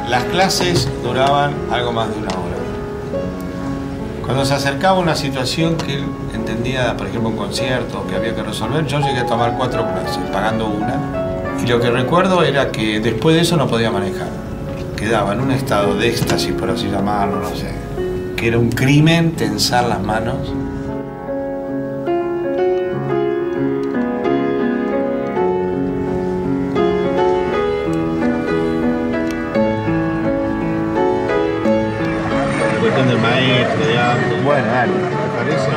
Las clases duraban algo más de una hora. Cuando se acercaba una situación que él entendía, por ejemplo, un concierto que había que resolver, yo llegué a tomar 4 clases, pagando una. Y lo que recuerdo era que después de eso no podía manejar. Quedaba en un estado de éxtasis, por así llamarlo, no sé. Que era un crimen tensar las manos. Del maestro, digamos. Bueno, dale. ¿Te parece?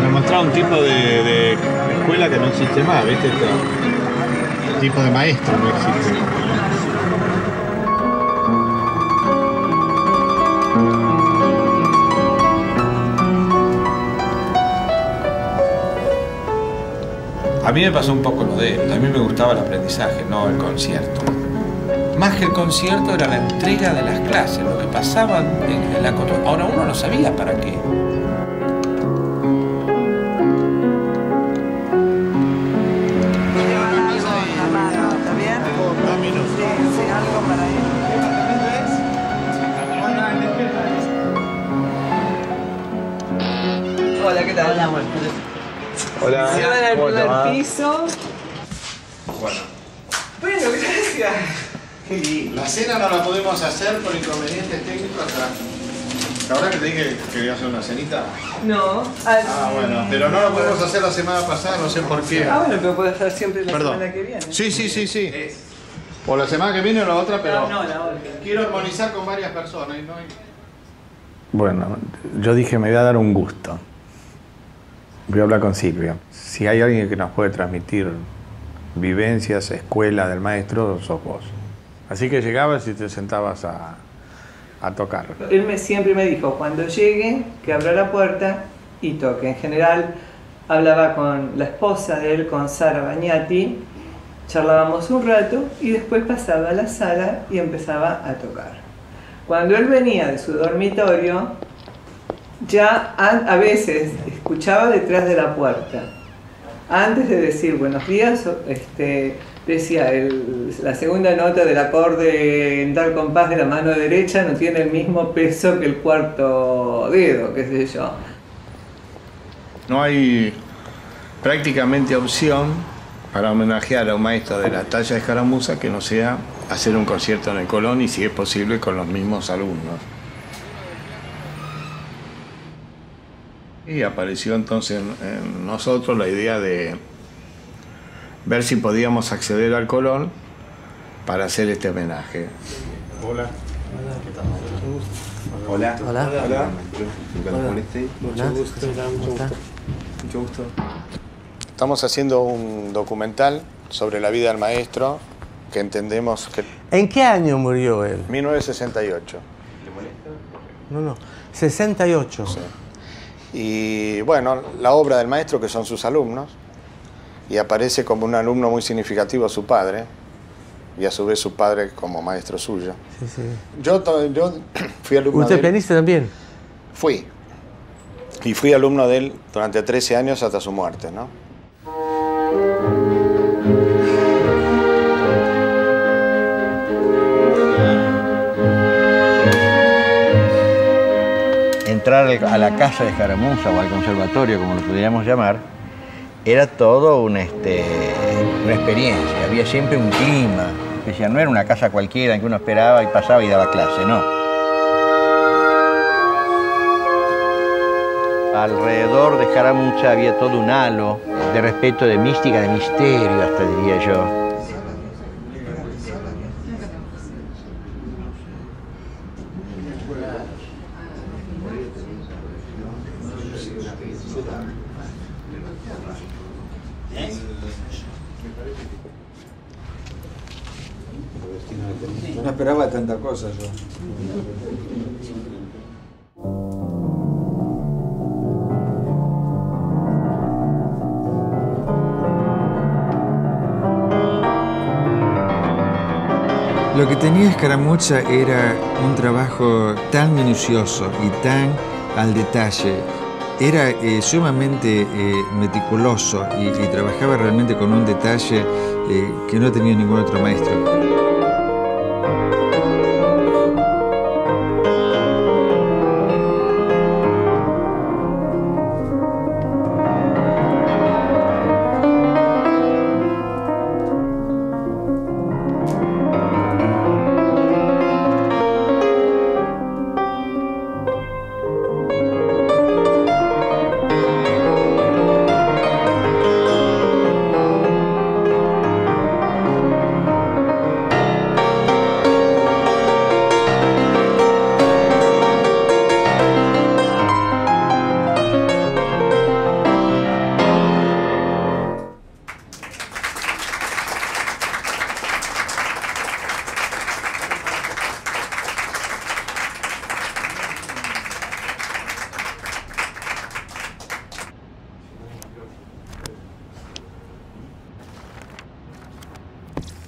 Nos mostraba un tipo de escuela que no existe más, ¿viste? El tipo de maestro no existe. A mí me pasó un poco lo de él. A mí me gustaba el aprendizaje, no el concierto. Más que el concierto era la entrega de las clases, lo que pasaba en la construcción. Ahora uno no sabía para qué. Hola, ¿qué tal? Hola, bueno. Hola. Se van al primer piso. Bueno. Bueno, gracias. La cena no la podemos hacer por inconvenientes técnicos hasta... ¿La verdad que te dije que quería hacer una cenita? No. Bueno, pero no la podemos hacer la semana pasada, no sé por qué. Bueno, pero puede hacer siempre la semana que viene. Sí. O la semana que viene o la otra, pero... No, la otra. Quiero armonizar con varias personas y no hay... Bueno, yo dije, me voy a dar un gusto. Voy a hablar con Silvia. Si hay alguien que nos puede transmitir vivencias, escuela del maestro, sos vos. Así que llegabas y te sentabas a tocar. Él siempre me dijo, cuando llegue, que abra la puerta y toque. En general, hablaba con la esposa de él, con Sara Bagnati, charlábamos un rato y después pasaba a la sala y empezaba a tocar. Cuando él venía de su dormitorio, ya a veces escuchaba detrás de la puerta. Antes de decir buenos días, decía la segunda nota del acorde en tal compás de la mano derecha no tiene el mismo peso que el cuarto dedo, qué sé yo. No hay prácticamente opción para homenajear a un maestro de la talla de Escaramuza que no sea hacer un concierto en el Colón y, si es posible, con los mismos alumnos. Y apareció entonces en nosotros la idea de ver si podíamos acceder al Colón para hacer este homenaje. Hola. Hola. Hola. Hola. Mucho gusto. Estamos haciendo un documental sobre la vida del maestro que entendemos que... ¿En qué año murió él? 1968. No, 68. Sí. Y bueno, la obra del maestro, que son sus alumnos, y aparece como un alumno muy significativo su padre, y a su vez su padre como maestro suyo. Sí. Yo fui alumno de ¿Usted él. pianista también? Fui. Y fui alumno de él durante 13 años hasta su muerte, ¿no? Entrar a la casa de Escaramuza o al conservatorio, como lo pudiéramos llamar, era todo una experiencia. Había siempre un clima especial. No era una casa cualquiera en que uno esperaba y pasaba y daba clase, no. Alrededor de Escaramuza había todo un halo de respeto, de mística, de misterio, hasta diría yo. No esperaba tanta cosa yo. Lo que tenía Escaramuza era un trabajo tan minucioso y tan al detalle. Era sumamente meticuloso y trabajaba realmente con un detalle que no tenía ningún otro maestro.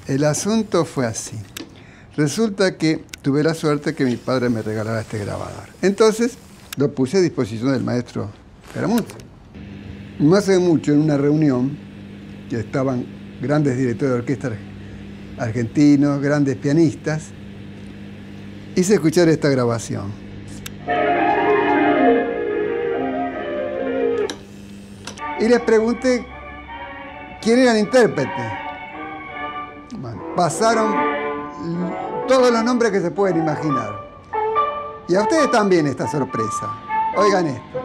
El asunto fue así. Resulta que tuve la suerte que mi padre me regalara este grabador. Entonces lo puse a disposición del maestro Scaramuccia. No hace mucho, en una reunión, que estaban grandes directores de orquesta argentinos, grandes pianistas, hice escuchar esta grabación. Y les pregunté quién era el intérprete. Bueno, pasaron todos los nombres que se pueden imaginar. Y a ustedes también esta sorpresa. Oigan esto.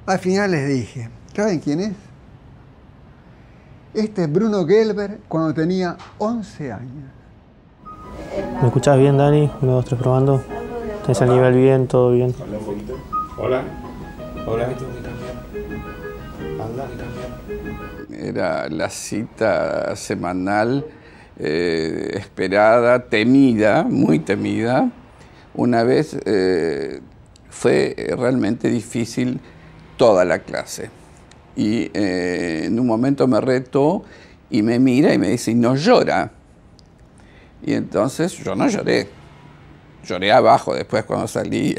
Al final les dije, ¿saben quién es? Este es Bruno Gelber cuando tenía 11 años. ¿Me escuchás bien, Dani? 1, 2, 3, probando. ¿Tenés el nivel bien? ¿Todo bien? Habla un poquito. Hola. Hola. Tengo que cambiar. Anda, que cambiar. Era la cita semanal esperada, temida, muy temida. Una vez fue realmente difícil toda la clase. Y en un momento me retó y me mira y me dice, no llora. Y entonces yo no lloré. Lloré abajo después cuando salí,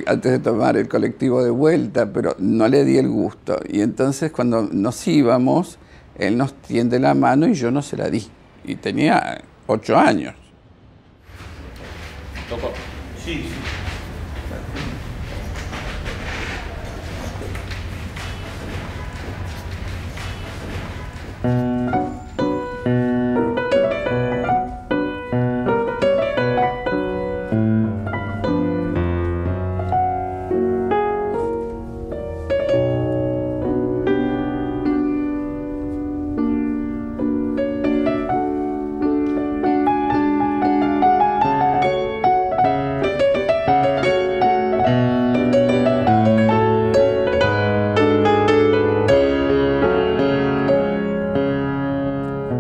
antes de tomar el colectivo de vuelta, pero no le di el gusto. Y entonces cuando nos íbamos, él nos tiende la mano y yo no se la di. Y tenía 8 años. ¿Tocó? Sí, sí.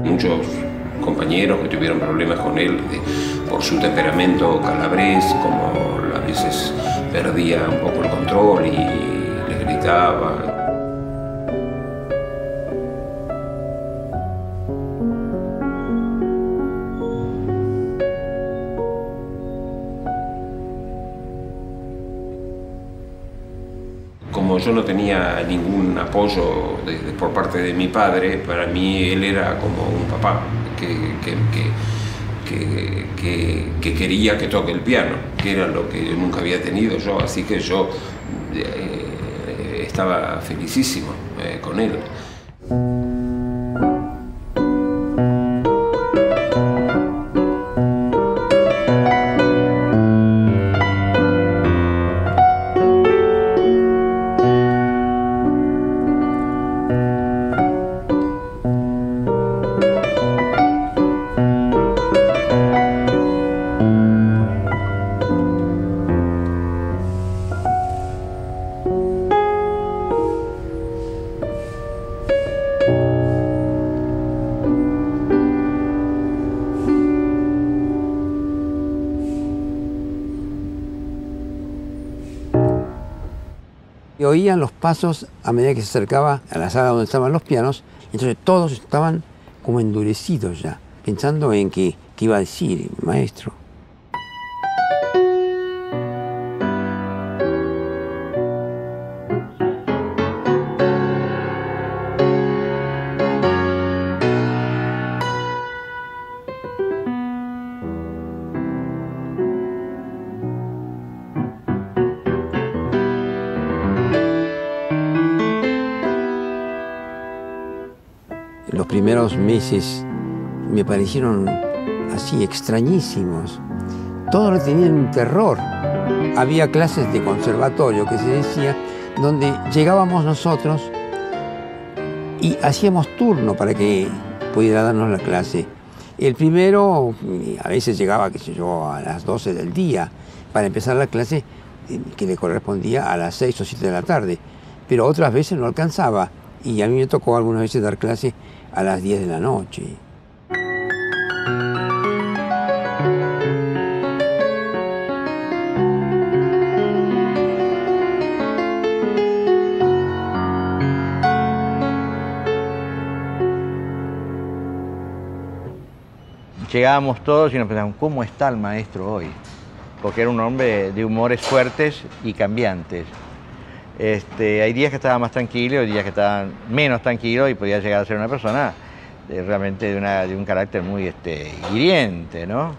Muchos compañeros que tuvieron problemas con él por su temperamento calabrés, como a veces perdía un poco el control y les gritaba. Como yo no tenía ningún apoyo por parte de mi padre, para mí él era como un papá que quería que toque el piano, que era lo que nunca había tenido yo, así que yo estaba felicísimo con él. Y oían los pasos a medida que se acercaba a la sala donde estaban los pianos, entonces todos estaban como endurecidos ya, pensando en qué iba a decir el maestro. Los primeros meses me parecieron así extrañísimos. Todos le tenían un terror. Había clases de conservatorio, que se decía, donde llegábamos nosotros y hacíamos turno para que pudiera darnos la clase. El primero a veces llegaba, qué sé yo, a las 12 del día para empezar la clase que le correspondía a las 6 o 7 de la tarde, pero otras veces no alcanzaba y a mí me tocó algunas veces dar clase a las 10 de la noche. Llegábamos todos y nos preguntábamos, ¿cómo está el maestro hoy? Porque era un hombre de humores fuertes y cambiantes. Hay días que estaba más tranquilo y días que estaban menos tranquilo y podía llegar a ser una persona realmente de un carácter muy hiriente, ¿no?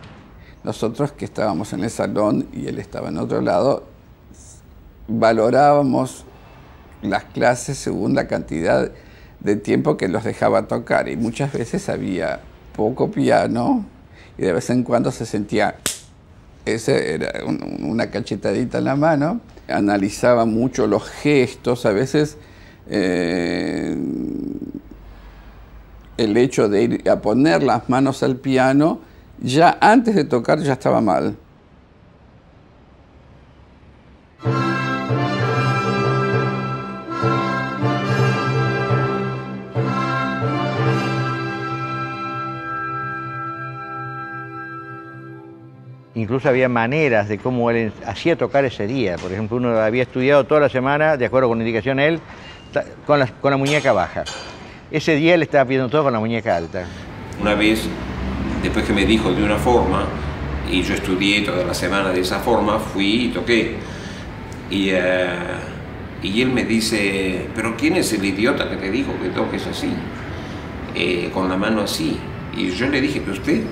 Nosotros que estábamos en el salón y él estaba en otro lado, valorábamos las clases según la cantidad de tiempo que los dejaba tocar y muchas veces había poco piano y de vez en cuando se sentía, ese era una cachetadita en la mano. Analizaba mucho los gestos, a veces el hecho de ir a poner las manos al piano, ya antes de tocar ya estaba mal. Incluso había maneras de cómo él hacía tocar ese día. Por ejemplo, uno había estudiado toda la semana, de acuerdo con la indicación de él, con la muñeca baja. Ese día él estaba pidiendo todo con la muñeca alta. Una vez, después que me dijo de una forma, y yo estudié toda la semana de esa forma, fui y toqué. Y él me dice, ¿pero quién es el idiota que te dijo que toques así? Con la mano así. Y yo le dije que usted...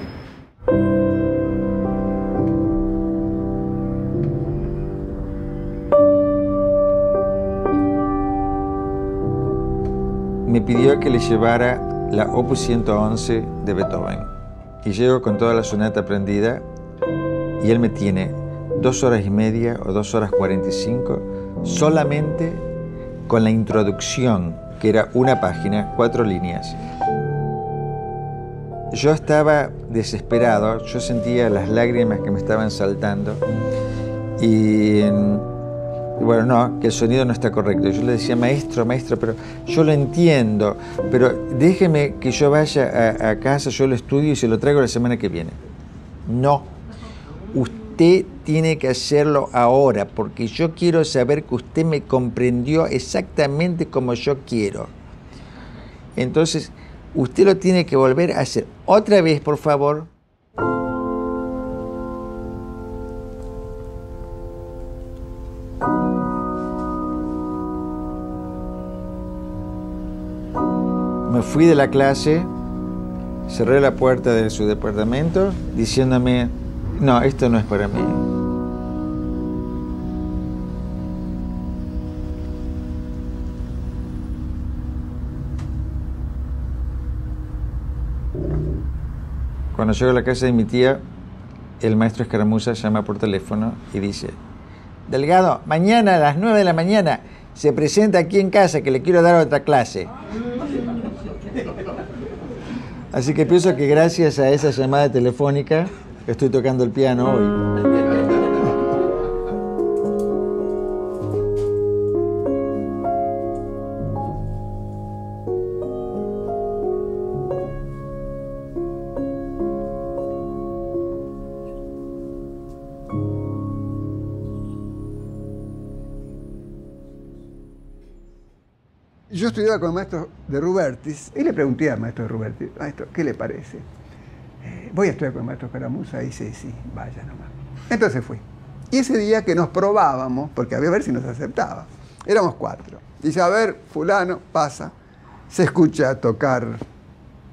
Me pidió que le llevara la Opus 111 de Beethoven. Y llego con toda la sonata aprendida y él me tiene 2 horas y media o 2 horas 45 solamente con la introducción, que era una página, 4 líneas. Yo estaba desesperado, yo sentía las lágrimas que me estaban saltando y bueno, no, que el sonido no está correcto. Yo le decía, maestro, pero yo lo entiendo, pero déjeme que yo vaya a casa, yo lo estudio y se lo traigo la semana que viene. No, usted tiene que hacerlo ahora, porque yo quiero saber que usted me comprendió exactamente como yo quiero. Entonces, usted lo tiene que volver a hacer otra vez, por favor. Me fui de la clase, cerré la puerta de su departamento diciéndome, no, esto no es para mí. Cuando llego a la casa de mi tía, el maestro Escaramuza llama por teléfono y dice, Delgado, mañana a las 9 de la mañana se presenta aquí en casa que le quiero dar otra clase. Así que pienso que gracias a esa llamada telefónica estoy tocando el piano hoy. Yo estudiaba con el maestro de Rubertis y le pregunté al maestro de Rubertis, maestro, ¿qué le parece? Voy a estudiar con el maestro Escaramuza. Y dice, sí, vaya nomás. Entonces fui. Y ese día que nos probábamos, porque había a ver si nos aceptaba, éramos 4. Dice, a ver, fulano, pasa, se escucha tocar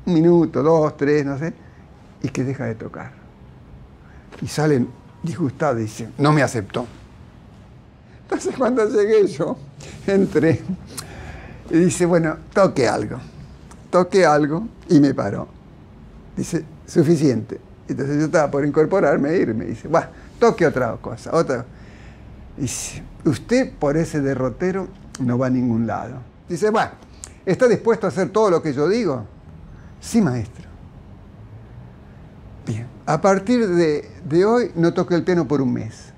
1 minuto, 2, 3, no sé, y que deja de tocar. Y salen disgustados y dicen, no me aceptó. Entonces cuando llegué yo, entré. Y dice, bueno, toque algo y me paró. Dice, suficiente. Entonces yo estaba por incorporarme e irme. Dice, bueno, toque otra cosa. Dice, usted por ese derrotero no va a ningún lado. Dice, bueno, ¿Está dispuesto a hacer todo lo que yo digo? Sí, maestro. Bien, a partir de hoy no toque el piano por un mes.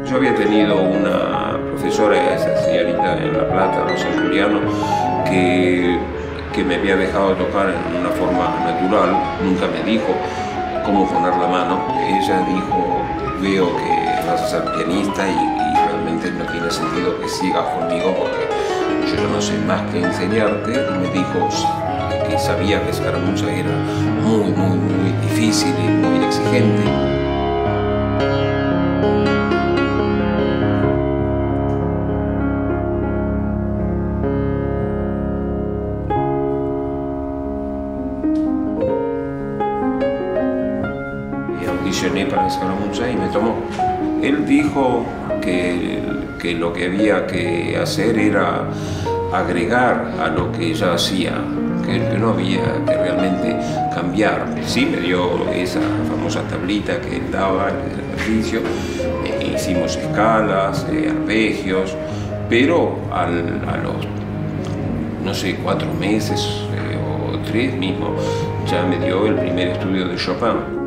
Yo había tenido una profesora, esa señorita en La Plata, Rosa Juliano, que me había dejado tocar en una forma natural, nunca me dijo cómo poner la mano. Ella dijo, veo que vas a ser pianista y realmente no tiene sentido que sigas conmigo porque yo no sé más que enseñarte. Y me dijo que sabía que Escaramuza era muy difícil y muy exigente. Audicioné para Escaramuza y me tomó. Él dijo que lo que había que hacer era agregar a lo que ya hacía, que no había que realmente cambiar. Sí me dio esa famosa tablita que él daba en el ejercicio, hicimos escalas, arpegios, pero a los, no sé, 4 meses o 3 mismo, ya me dio el primer estudio de Chopin.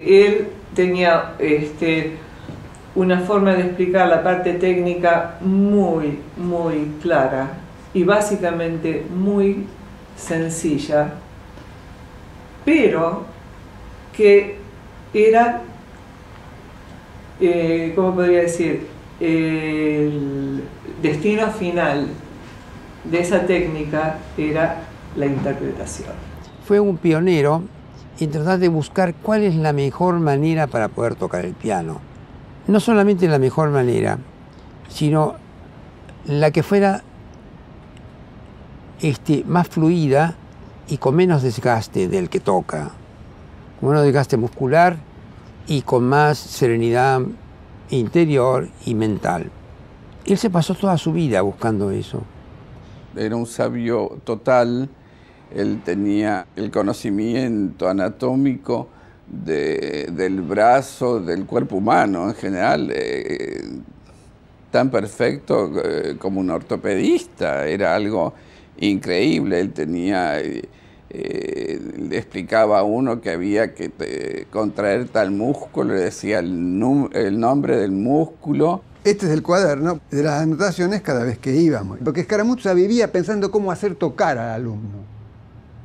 Él tenía una forma de explicar la parte técnica muy clara y básicamente muy sencilla, pero que era, ¿cómo podría decir?, el destino final de esa técnica era la interpretación. Fue un pionero en tratar de buscar cuál es la mejor manera para poder tocar el piano. No solamente la mejor manera, sino la que fuera más fluida y con menos desgaste del que toca, con menos desgaste muscular y con más serenidad interior y mental. Él se pasó toda su vida buscando eso. Era un sabio total. Él tenía el conocimiento anatómico del brazo, del cuerpo humano en general, tan perfecto como un ortopedista. Era algo increíble. Él tenía, le explicaba a uno que había que contraer tal músculo, le decía el nombre del músculo. Este es el cuaderno de las anotaciones cada vez que íbamos, porque Escaramuza vivía pensando cómo hacer tocar al alumno.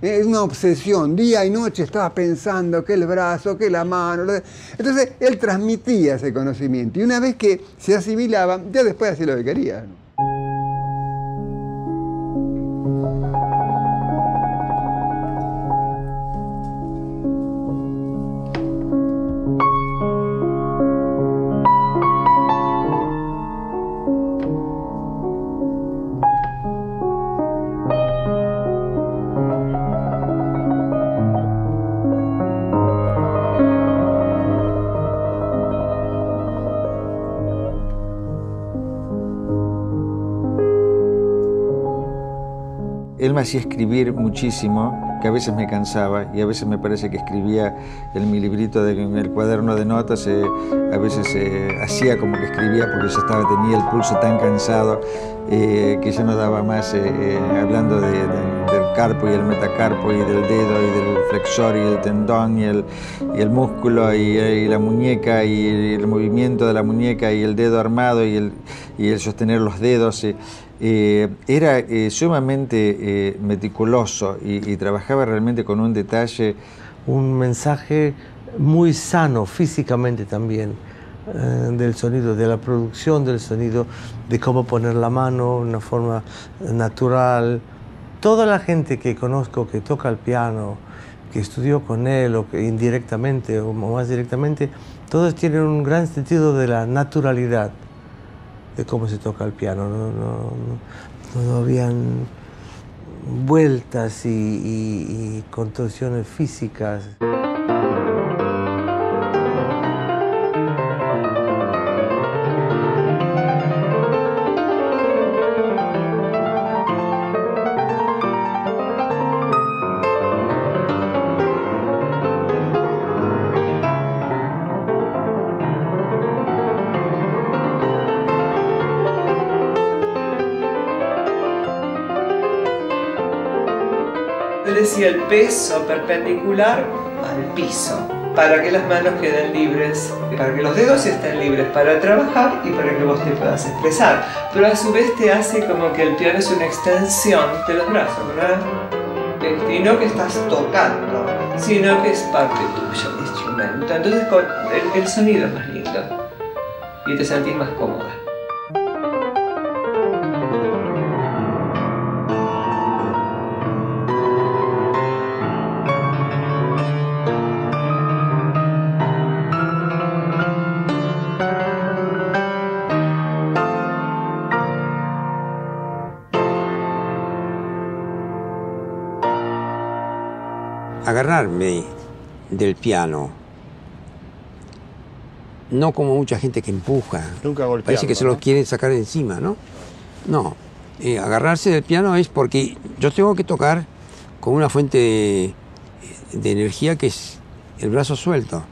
Es una obsesión, día y noche estaba pensando que el brazo, que la mano. Entonces él transmitía ese conocimiento y una vez que se asimilaba, ya después hacía lo que quería. Él me hacía escribir muchísimo que a veces me cansaba y a veces me parece que escribía en mi librito, en el cuaderno de notas, a veces hacía como que escribía porque ya tenía el pulso tan cansado que ya no daba más, hablando del carpo y el metacarpo y del dedo y del flexor y el tendón y el músculo y la muñeca y el movimiento de la muñeca y el dedo armado y el sostener los dedos. Era sumamente meticuloso y trabajaba realmente con un detalle. Un mensaje muy sano físicamente también, del sonido, de la producción del sonido, de cómo poner la mano de una forma natural. Toda la gente que conozco que toca el piano, que estudió con él o que indirectamente o más directamente, todos tienen un gran sentido de la naturalidad de cómo se toca el piano. No habían vueltas y contorsiones físicas. Decía el peso perpendicular al piso, para que las manos queden libres, para que los dedos estén libres para trabajar y para que vos te puedas expresar. Pero a su vez te hace como que el piano es una extensión de los brazos, ¿verdad? Y no que estás tocando, sino que es parte tuyo el instrumento. Entonces el sonido es más lindo y te sentís más cómoda. Agarrarme del piano, no como mucha gente que empuja, nunca golpearlo, parece que se lo quieren sacar de encima, ¿no? No, agarrarse del piano es porque yo tengo que tocar con una fuente de energía que es el brazo suelto.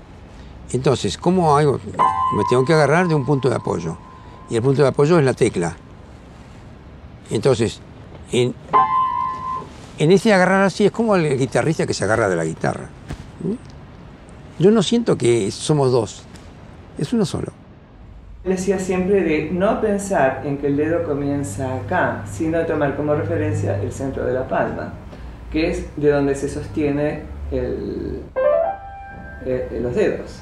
Entonces, ¿cómo hago? Me tengo que agarrar de un punto de apoyo, y el punto de apoyo es la tecla. Entonces, en ese agarrar así es como el guitarrista que se agarra de la guitarra. Yo no siento que somos dos, es uno solo. Decía siempre de no pensar en que el dedo comienza acá, sino tomar como referencia el centro de la palma, que es de donde se sostiene los dedos.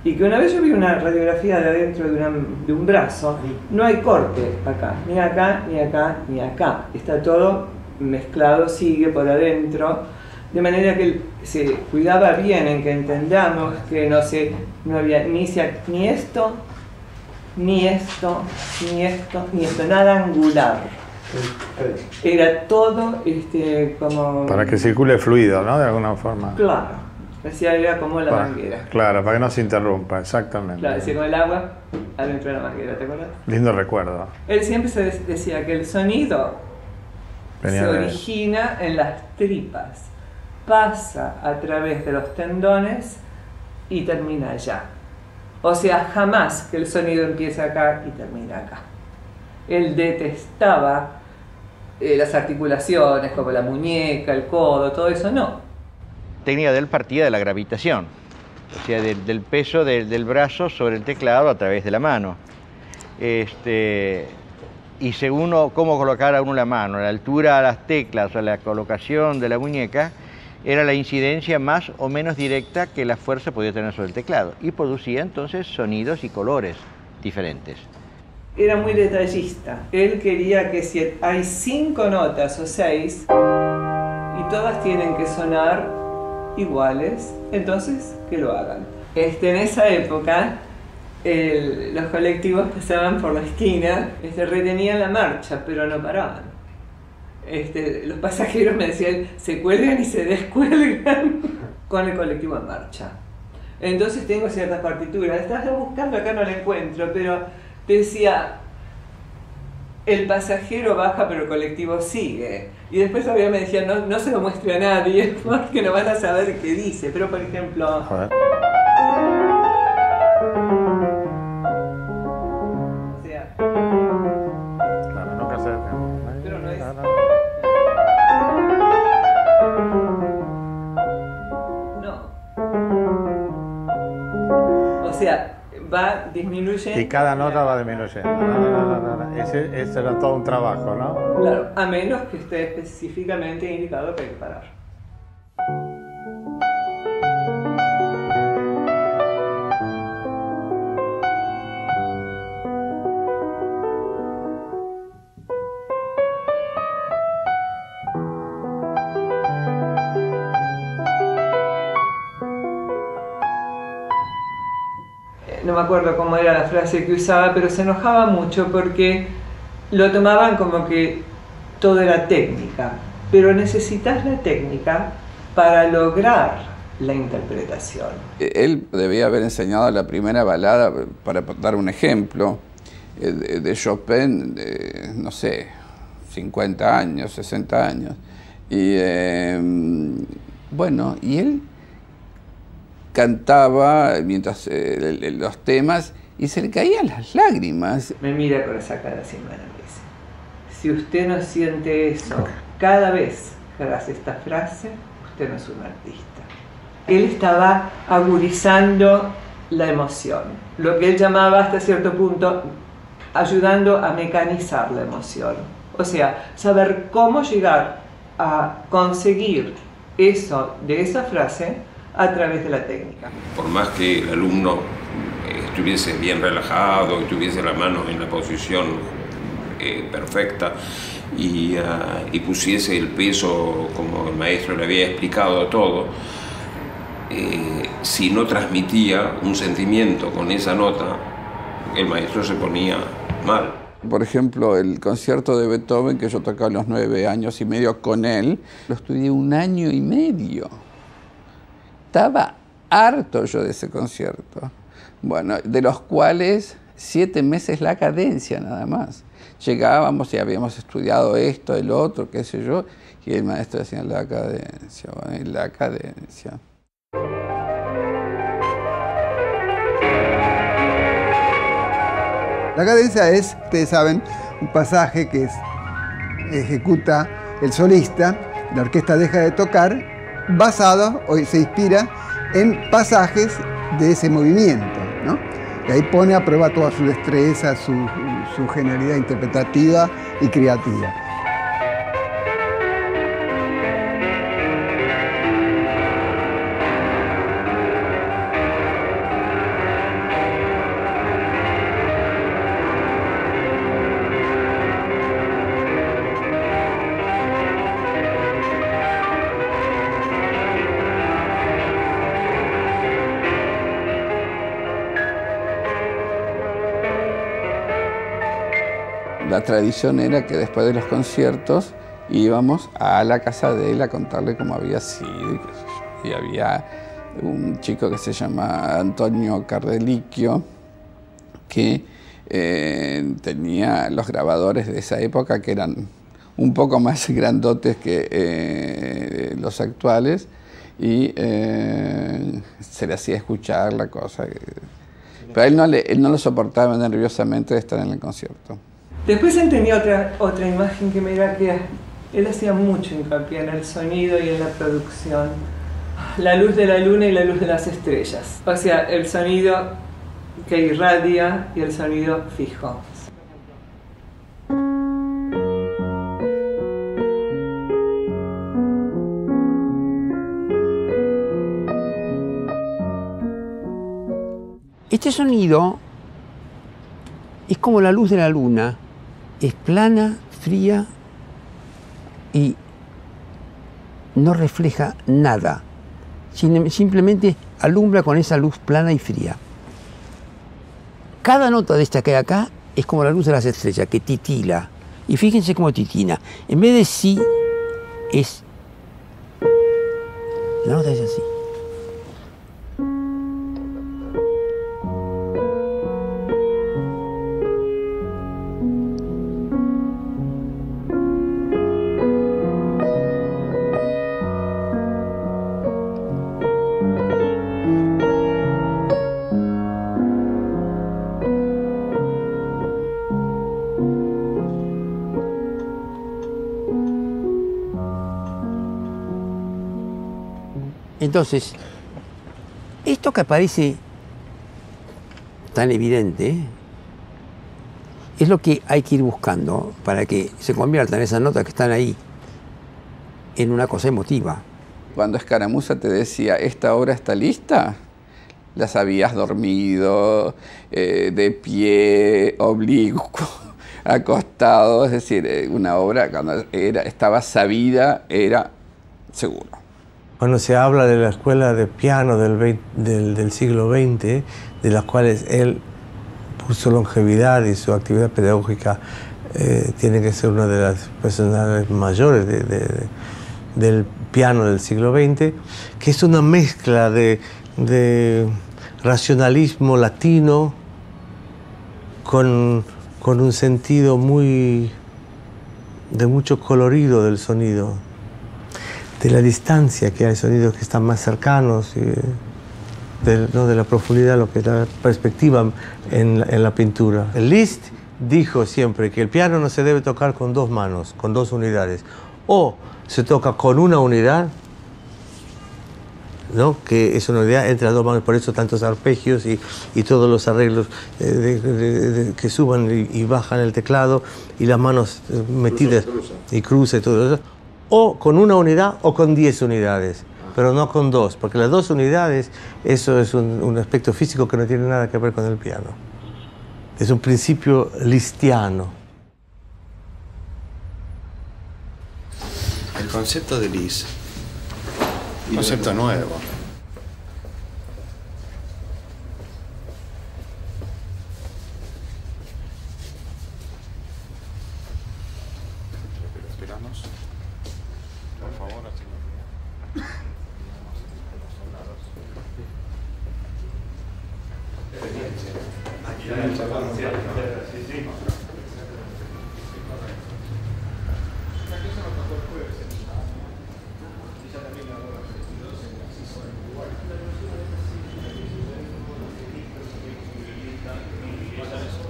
Y que una vez yo vi una radiografía de adentro de un brazo, no hay corte acá, ni acá, ni acá, ni acá. Está todo mezclado, sigue por adentro, de manera que se cuidaba bien en que entendamos que no había ni esto, ni esto, ni esto, ni esto, nada angular. Era todo como... Para que circule fluido, ¿no? De alguna forma. Claro. Decía, era como la manguera. Claro, para que no se interrumpa, exactamente. Claro, decía con el agua adentro de la manguera, ¿te acuerdas? Lindo recuerdo. Él siempre decía que el sonido se origina en las tripas, pasa a través de los tendones y termina allá. O sea, jamás que el sonido empiece acá y termina acá. Él detestaba las articulaciones como la muñeca, el codo, todo eso, no. Técnica de él partía de la gravitación, o sea, del peso del brazo sobre el teclado a través de la mano. Y según cómo colocara uno la mano, la altura a las teclas o la colocación de la muñeca, era la incidencia más o menos directa que la fuerza podía tener sobre el teclado. Y producía entonces sonidos y colores diferentes. Era muy detallista. Él quería que si hay 5 notas o 6 y todas tienen que sonar iguales, entonces que lo hagan. En esa época los colectivos pasaban por la esquina, retenían la marcha, pero no paraban. Los pasajeros me decían, se cuelgan y se descuelgan con el colectivo en marcha. Entonces tengo ciertas partituras, estás buscando acá, no la encuentro, pero decía, el pasajero baja pero el colectivo sigue. Y después todavía me decían, no se lo muestre a nadie porque no van a saber qué dice. Pero por ejemplo... A ver. O sea... Claro, nunca se... Pero no es... No. O sea, va disminuyendo. Y cada nota va disminuyendo. No. Ese era todo un trabajo, ¿no? Claro, a menos que esté específicamente indicado que hay que parar. No me acuerdo cómo era la frase que usaba, pero se enojaba mucho porque lo tomaban como que todo era técnica, pero necesitas la técnica para lograr la interpretación. Él debía haber enseñado la primera balada, para dar un ejemplo, de Chopin, de, no sé, 50 años, 60 años. Y bueno, y él cantaba mientras los temas y se le caían las lágrimas. Me mira con esa cara así, me dice: si usted no siente eso cada vez que hagas esta frase, usted no es un artista. Él estaba agudizando la emoción, lo que él llamaba hasta cierto punto ayudando a mecanizar la emoción. O sea, saber cómo llegar a conseguir eso de esa frase a través de la técnica. Por más que el alumno estuviese bien relajado, que tuviese la mano en la posición perfecta y pusiese el peso como el maestro le había explicado todo, si no transmitía un sentimiento con esa nota, el maestro se ponía mal. Por ejemplo, el concierto de Beethoven, que yo tocaba a los 9 años y medio con él, lo estudié 1 año y medio. Estaba harto yo de ese concierto. Bueno, de los cuales 7 meses la cadencia nada más. Llegábamos y habíamos estudiado esto, el otro, qué sé yo, y el maestro decía la cadencia, bueno, la cadencia. La cadencia es, ustedes saben, un pasaje que ejecuta el solista, la orquesta deja de tocar, basado o se inspira en pasajes de ese movimiento, ¿no? Y ahí pone a prueba toda su destreza, su genialidad interpretativa y creativa. La tradición era que después de los conciertos íbamos a la casa de él a contarle cómo había sido y qué sé yo. Y había un chico que se llama Antonio Cardelicchio que tenía los grabadores de esa época que eran un poco más grandotes que los actuales y se le hacía escuchar la cosa. Pero él no lo soportaba nerviosamente de estar en el concierto. Después él tenía otra imagen que me era que él hacía mucho hincapié en el sonido y en la producción. La luz de la luna y la luz de las estrellas. O sea, el sonido que irradia y el sonido fijo. Este sonido es como la luz de la luna. Es plana, fría y no refleja nada. Simplemente alumbra con esa luz plana y fría. Cada nota de esta que hay acá es como la luz de las estrellas, que titila. Y fíjense cómo titina. En vez de sí, es... La nota es así. Entonces, esto que parece tan evidente es lo que hay que ir buscando para que se conviertan esas notas que están ahí en una cosa emotiva. Cuando Escaramuza te decía, esta obra está lista, las habías dormido, de pie, oblicuo, acostado. Es decir, una obra cuando estaba sabida, era seguro. Cuando se habla de la escuela de piano del siglo XX, de las cuales él, por su longevidad y su actividad pedagógica, tiene que ser una de las personalidades mayores del piano del siglo XX, que es una mezcla de racionalismo latino con un sentido de mucho colorido del sonido, de la distancia que hay sonidos que están más cercanos, de la profundidad, lo que es la perspectiva en la pintura. Liszt dijo siempre que el piano no se debe tocar con dos manos, con dos unidades. O se toca con una unidad, ¿no? Que es una unidad entre las dos manos, por eso tantos arpegios y todos los arreglos que suban y bajan el teclado y las manos metidas y cruza y todo eso. O con una unidad o con 10 unidades, pero no con dos, porque las dos unidades, eso es un aspecto físico que no tiene nada que ver con el piano. Es un principio listiano. El concepto de Liszt, un concepto nuevo. Esperamos. Por favor,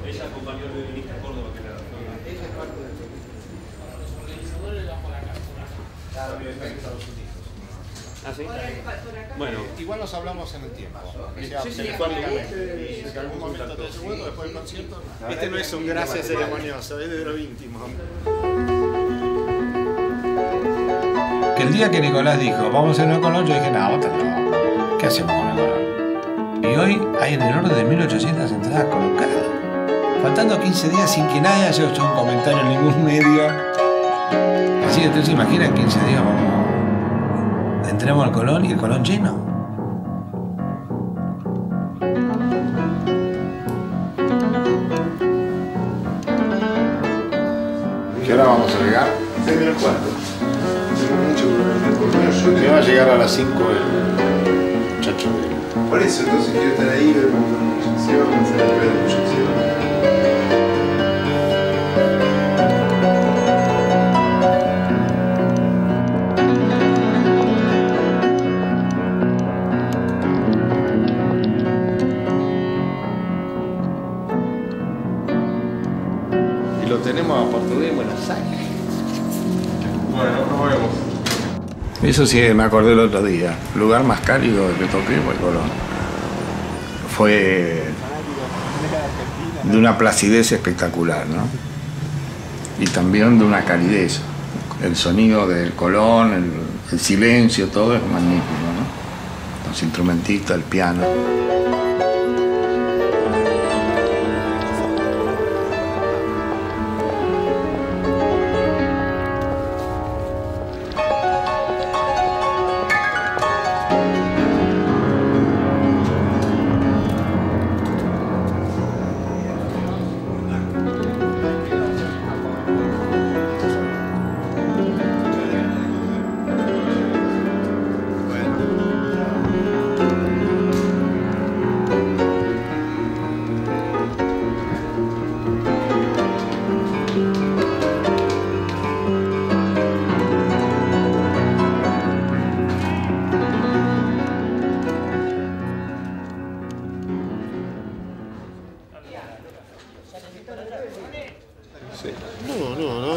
Ella acompañó al violinista Córdoba que la ella es parte del los organizadores bajo la casa. ¿Ah, sí? Bueno, igual nos hablamos en el tiempo. Sí, cuando en algún momento te seguro, después del concierto. Este no es un gracias ceremonioso, es de lo íntimo. Que el día que Nicolás dijo, vamos a ir a Colón, yo dije, no, vos estás loco. ¿Qué hacemos con Colón? Y hoy hay en el orden de 1800 entradas colocadas. Faltando 15 días sin que nadie haya hecho un comentario en ningún medio. Así que ustedes se imaginan 15 días, entremos al Colón y el Colón lleno. ¿Qué hora vamos a llegar? 6 menos cuarto. Tengo mucho que me va a llegar a las 5 el muchacho de... Por eso, entonces quiero estar ahí, ver cuando se va a comenzar a ver la proyección. Lo tenemos a portugués en Buenos Aires. Bueno, nos vemos. Eso sí, me acordé el otro día. El lugar más cálido que toqué fue Colón. Fue de una placidez espectacular, ¿no? Y también de una calidez. El sonido del Colón, el silencio, todo es magnífico, ¿no? Los instrumentistas, el piano.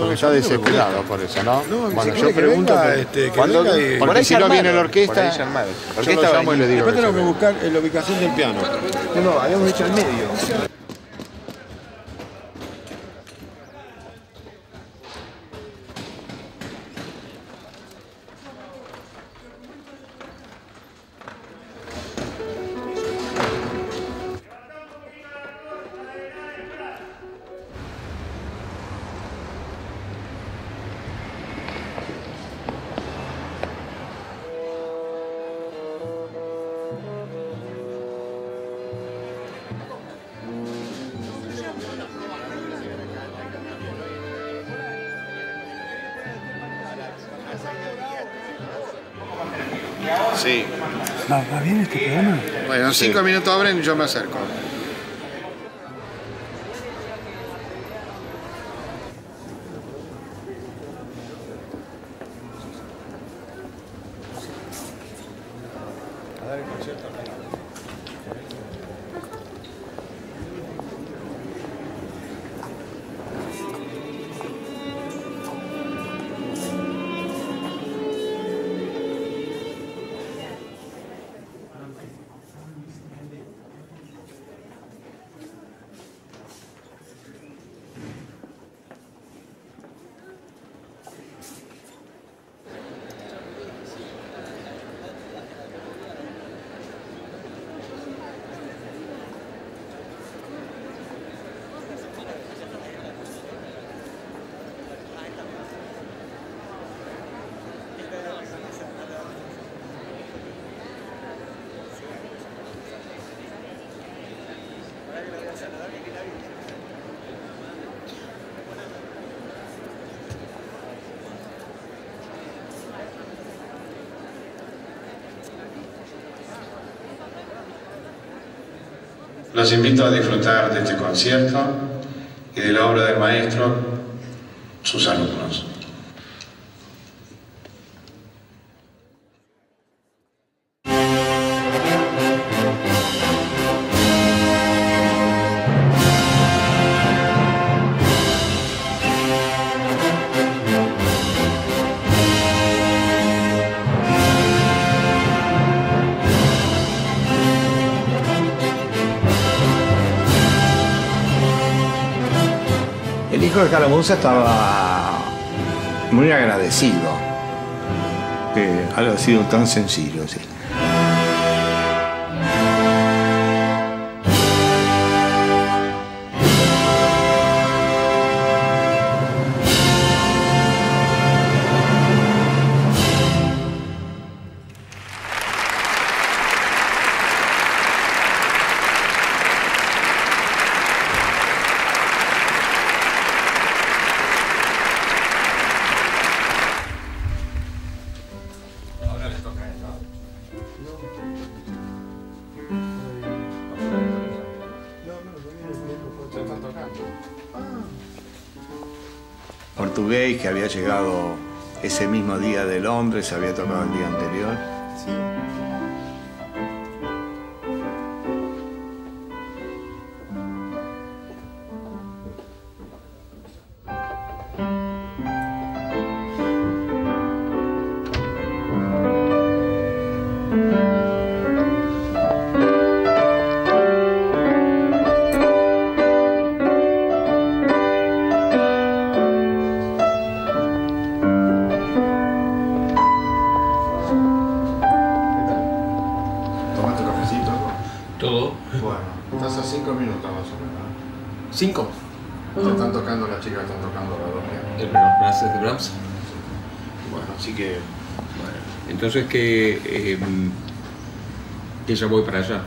porque está desesperado por eso, ¿no? Bueno, yo que pregunto venga, cuando, venga y- porque si no viene la orquesta, por ahí se armado. yo lo llamo y le digo Después que tenemos que se buscar la ubicación del piano. No, habíamos hecho al medio. Sí. ¿Va bien este programa? Bueno, en 5 minutos abren y yo me acerco. A dar el concierto acá. Los invito a disfrutar de este concierto y de la obra del maestro, sus alumnos. El hijo de Escaramuza estaba muy agradecido que haya sido tan sencillo, sí. Portugués, que había llegado ese mismo día de Londres, había tocado el día anterior. ¿Tomaste cafecito? Todo. Bueno, estás a 5 minutos más o menos. ¿5? Te están tocando las chicas, están tocando la dos. ¿El Brahms es de Brahms? Bueno, así que... Bueno, entonces que ya voy para allá.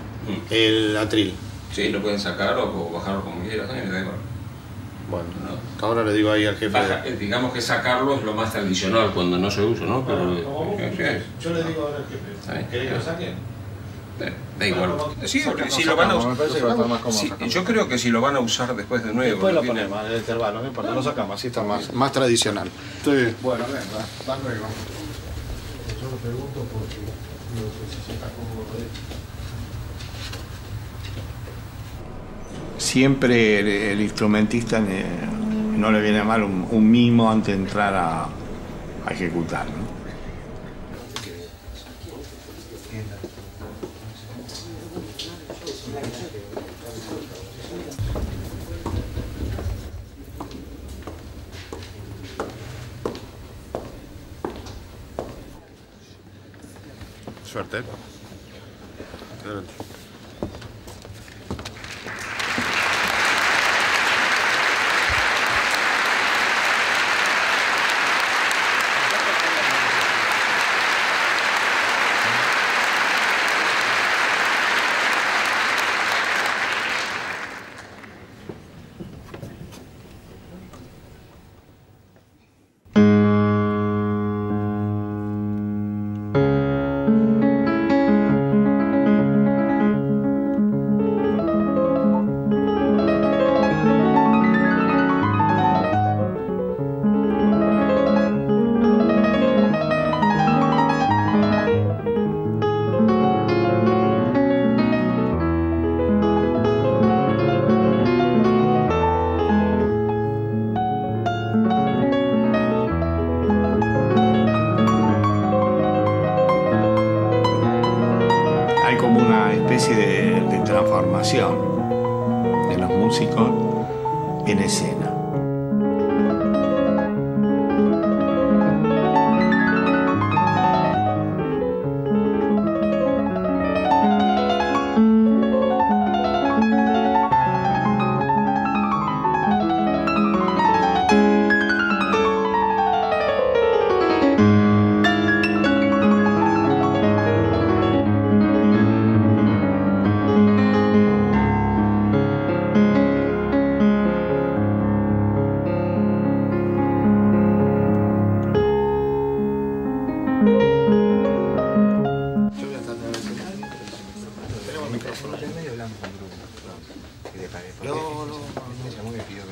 El atril. Sí, lo pueden sacar o bajarlo como quieras, me da igual. Bueno, ahora le digo ahí al jefe. Digamos que sacarlo es lo más tradicional cuando no se usa, ¿no? Pero, Yo le digo ahora al jefe. ¿Querés que lo saque? Da igual. Sí, si lo van a usar. Me parece que va a estar más cómodo. Sí, yo creo que si lo van a usar después de nuevo. Después lo ponemos en el intervalo, no importa, lo sacamos, así está más tradicional. Sí. Bueno, venga, hasta luego. Yo lo pregunto porque no sé si se está cómodo de esto. Siempre el instrumentista No le viene mal un mimo antes de entrar a ejecutar, ¿no? Suerte. Adelante. De transformación de los músicos en escena.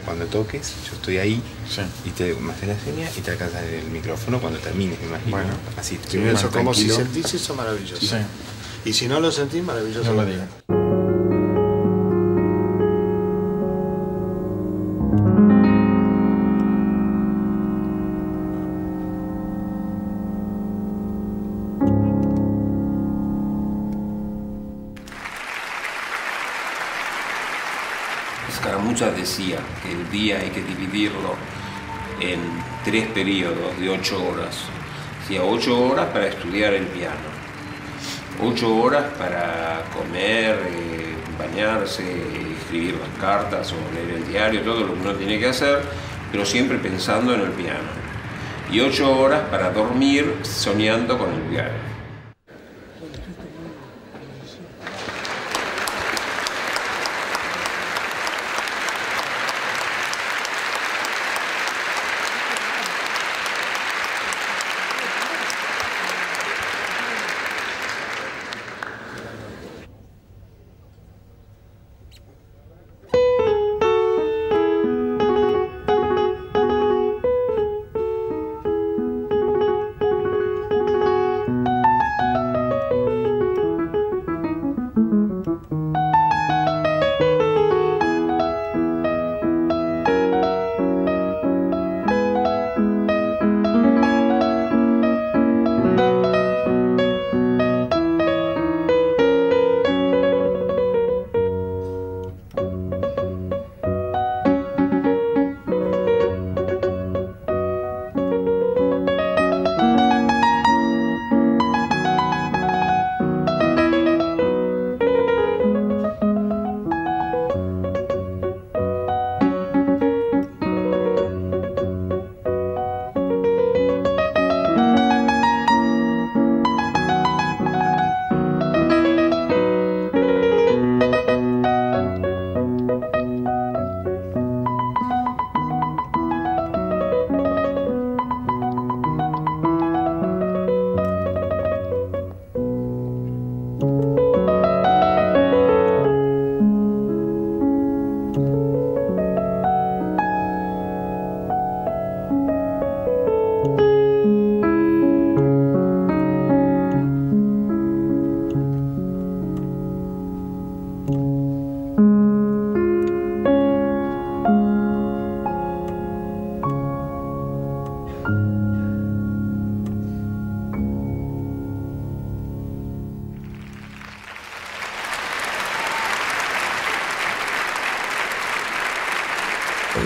Cuando toques, yo estoy ahí y me haces la seña y te alcanzas el micrófono cuando termines, me imagino. Bueno, así eso como si sentís eso, maravilloso. Sí. Y si no lo sentís, maravilloso. No lo digo. Scaramuccia decía que el día hay que dividirlo en 3 periodos de 8 horas. O sea, 8 horas para estudiar el piano, 8 horas para comer, bañarse, escribir las cartas o leer el diario, todo lo que uno tiene que hacer, pero siempre pensando en el piano. Y 8 horas para dormir soñando con el piano.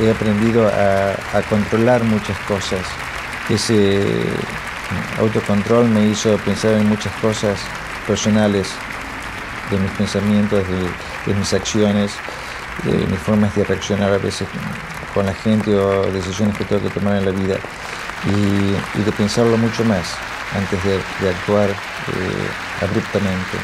he aprendido a controlar muchas cosas. Ese autocontrol me hizo pensar en muchas cosas personales, de mis pensamientos, de mis acciones, de mis formas de reaccionar a veces con la gente o decisiones que tengo que tomar en la vida, y de pensarlo mucho más antes de actuar abruptamente.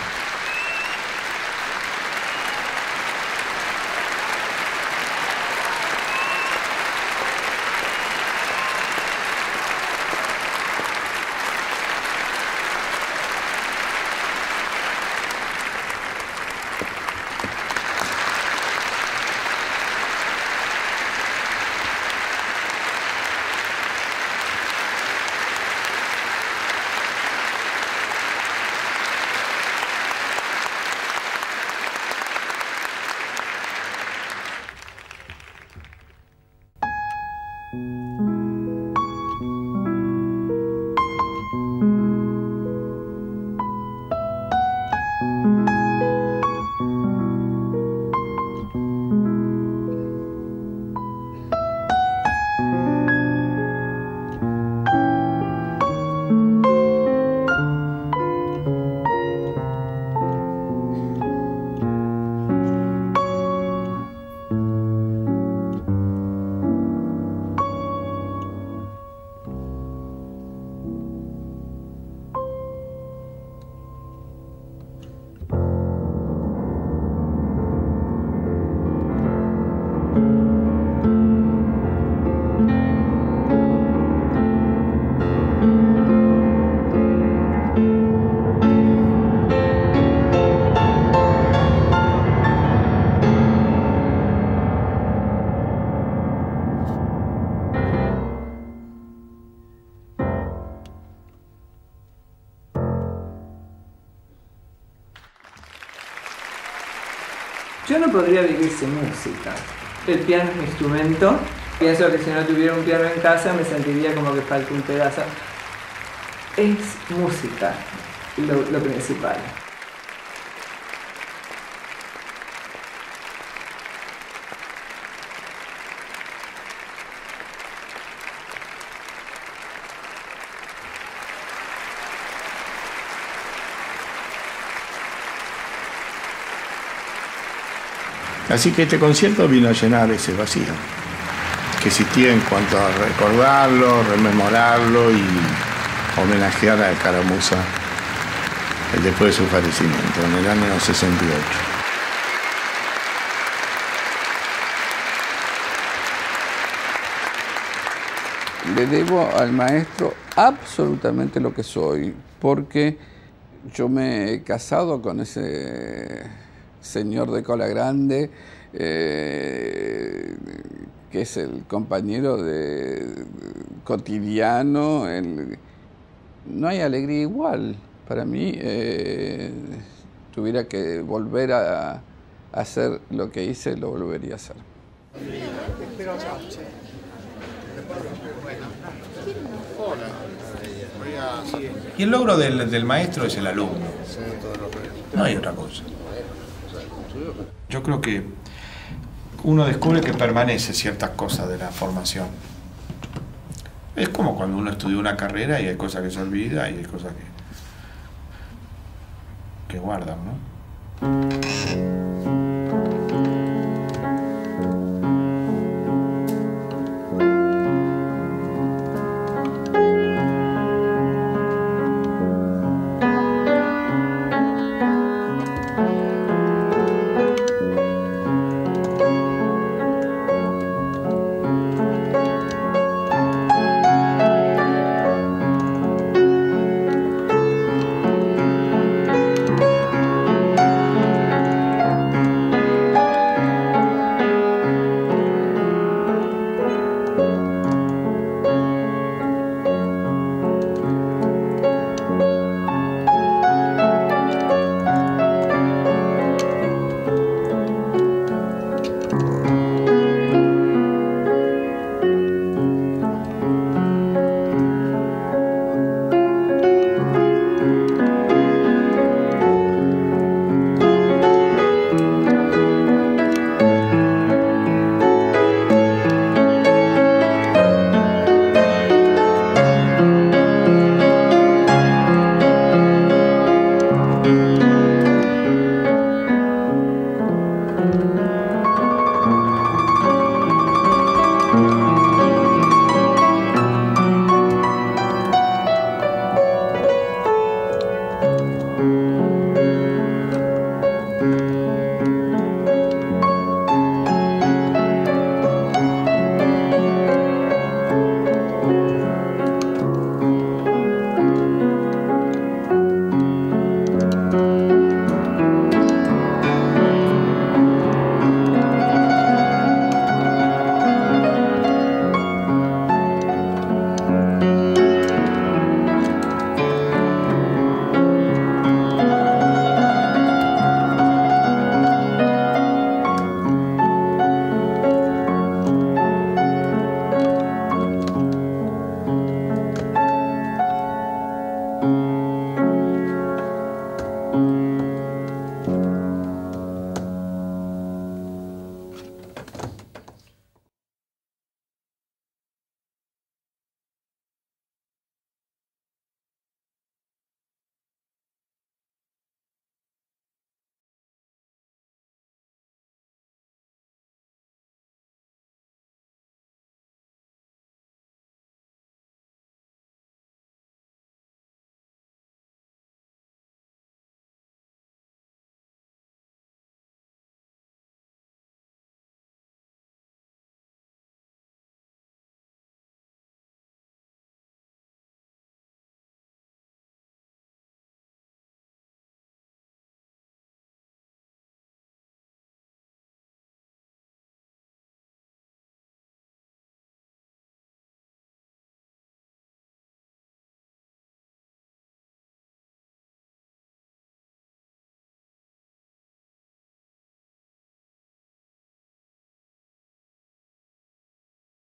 Yo no podría vivir sin música. El piano es mi instrumento. Pienso que si no tuviera un piano en casa me sentiría como que falta un pedazo. Es música lo principal. Así que este concierto vino a llenar ese vacío que existía en cuanto a recordarlo, rememorarlo y homenajear a Escaramuza después de su fallecimiento, en el año 68. Le debo al maestro absolutamente lo que soy, porque yo me he casado con ese señor de cola grande, que es el compañero cotidiano. No hay alegría igual. Para mí, tuviera que volver a hacer lo que hice, lo volvería a hacer. Y el logro del maestro es el alumno. No hay otra cosa. Yo creo que uno descubre que permanece ciertas cosas de la formación. Es como cuando uno estudia una carrera y hay cosas que se olvidan y hay cosas que guardan, ¿no?